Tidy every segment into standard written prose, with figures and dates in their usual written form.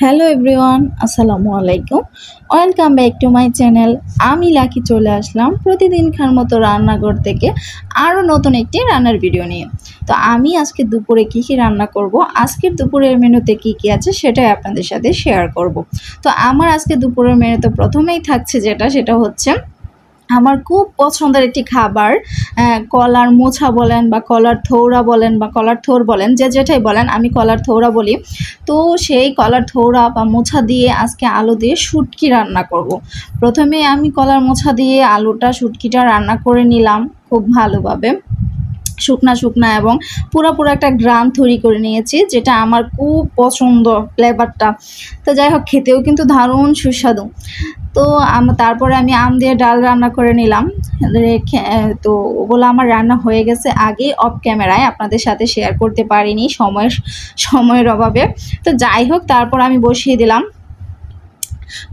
Hello everyone, আসসালামু আলাইকুম। Welcome back to my channel. আমি লাকি চলে আসলাম প্রতিদিনকার মতো রান্নাঘর থেকে আরও নতুন একটি রান্নার ভিডিও নিয়ে। তো আমি আজকে দুপুরে কী কী রান্না করব, আজকের দুপুরের মেনুতে কী কী আছে সেটাই আপনাদের সাথে শেয়ার করব। তো আমার আজকে দুপুরের মেনুতে প্রথমেই থাকছে সেটা হচ্ছে আমার খুব পছন্দের একটি খাবার, কলার মোছা বলেন বা কলার থোড়া বলেন বা কলার থোর বলেন, যেটাই বলেন, আমি কলার থোড়া বলি। তো সেই কলার থোড়া বা মোছা দিয়ে আজকে আলু দিয়ে শুটকি রান্না করব। প্রথমে আমি কলার মোছা দিয়ে শুটকিটা রান্না করে নিলাম খুব ভালোভাবে, শুকনা এবং পুরো একটা গ্রাম তৈরি করে নিয়েছি, যেটা আমার খুব পছন্দ ফ্লেভারটা। তো যাই হোক, খেতেও কিন্তু দারুণ সুস্বাদু। তো তারপরে আমি আম দিয়ে ডাল রান্না করে নিলাম। তো ওগুলো আমার রান্না হয়ে গেছে আগে অফ ক্যামেরায়, আপনাদের সাথে শেয়ার করতে পারিনি সময়ের অভাবে। তো যাই হোক, তারপর আমি বসিয়ে দিলাম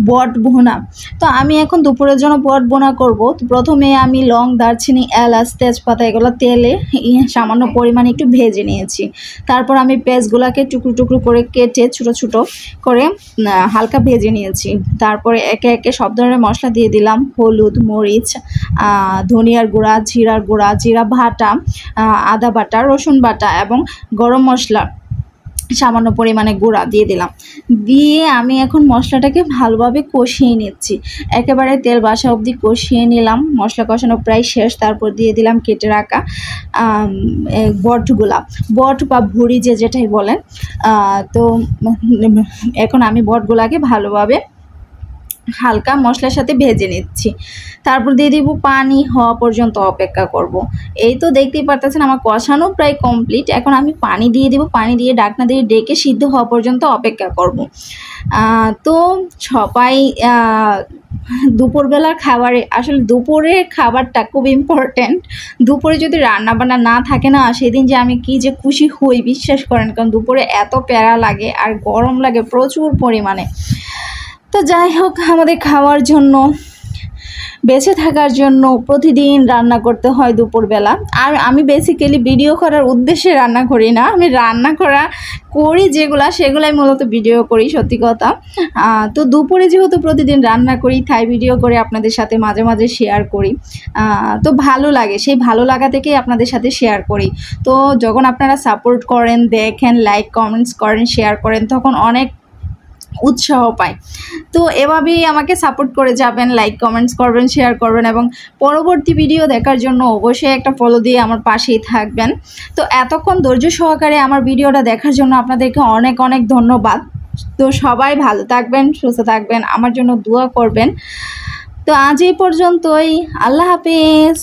বট ভুনা। তো আমি এখন দুপুরের জন্য বট ভুনা করব। তো প্রথমে আমি লং, দারচিনি, এলাচ, তেজপাতা এগুলো তেলে সামান্য পরিমাণে একটু ভেজে নিয়েছি। তারপর আমি পেঁয়াজগুলোকে টুকরো টুকরো করে কেটে ছোটো ছোটো করে হালকা ভেজে নিয়েছি। তারপরে একে একে সব ধরনের মশলা দিয়ে দিলাম: হলুদ, মরিচ, ধনিয়ার গুঁড়া, জিরার গুঁড়া, জিরা বাটা, আদা বাটা, রসুন বাটা এবং গরম মশলা সামান্য পরিমাণে গুঁড়া দিয়ে দিলাম। দিয়ে আমি এখন মশলাটাকে ভালোভাবে কষিয়ে নিচ্ছি, একেবারে তেল বাসা অবধি কষিয়ে নিলাম। মশলা কষানো প্রায় শেষ। তারপর দিয়ে দিলাম কেটে রাখা বট বা ভুড়ি, যেটাই বলেন। তো এখন আমি বটগুলাকে ভালোভাবে হালকা মশলার সাথে ভেজে নিচ্ছি। তারপর দিয়ে দিব পানি হওয়া পর্যন্ত অপেক্ষা করব। এই তো দেখতেই পারতেছেন আমার কষানো প্রায় কমপ্লিট। এখন আমি পানি দিয়ে দিব, পানি দিয়ে ঢাকনা দিয়ে ডেকে সিদ্ধ হওয়া পর্যন্ত অপেক্ষা করব। তো সবাই দুপুরবেলার খাবারে, আসলে দুপুরের খাবারটা খুব ইম্পর্ট্যান্ট। দুপুরে যদি রান্নাবান্না না থাকে না, সেদিন যে আমি কি যে খুশি হই বিশ্বাস করেন, কারণ দুপুরে এত প্যারা লাগে আর গরম লাগে প্রচুর পরিমাণে। তো যাই হোক, আমাদের খাওয়ার জন্য, বেঁচে থাকার জন্য প্রতিদিন রান্না করতে হয় দুপুরবেলা। আর আমি বেসিক্যালি ভিডিও করার উদ্দেশ্যে রান্না করি না, আমি রান্না করি সেগুলাই মূলত ভিডিও করি, সত্যি কথা। তো দুপুরে যেহেতু প্রতিদিন রান্না করি, তাই ভিডিও করে আপনাদের সাথে মাঝে মাঝে শেয়ার করি। তো ভালো লাগে, সেই ভালো লাগা থেকেই আপনাদের সাথে শেয়ার করি। তো যখন আপনারা সাপোর্ট করেন, দেখেন, লাইক কমেন্টস করেন, শেয়ার করেন, তখন অনেক উৎসাহ পায়। তো এভাবেই আমাকে সাপোর্ট করে যাবেন, লাইক কমেন্টস করবেন, শেয়ার করবেন এবং পরবর্তী ভিডিও দেখার জন্য অবশ্যই একটা ফলো দিয়ে আমার পাশেই থাকবেন। তো এতক্ষণ ধৈর্য সহকারে আমার ভিডিওটা দেখার জন্য আপনাদেরকে অনেক অনেক ধন্যবাদ। তো সবাই ভালো থাকবেন, সুস্থ থাকবেন, আমার জন্য দোয়া করবেন। তো আজ এই পর্যন্তই, আল্লাহ হাফেজ।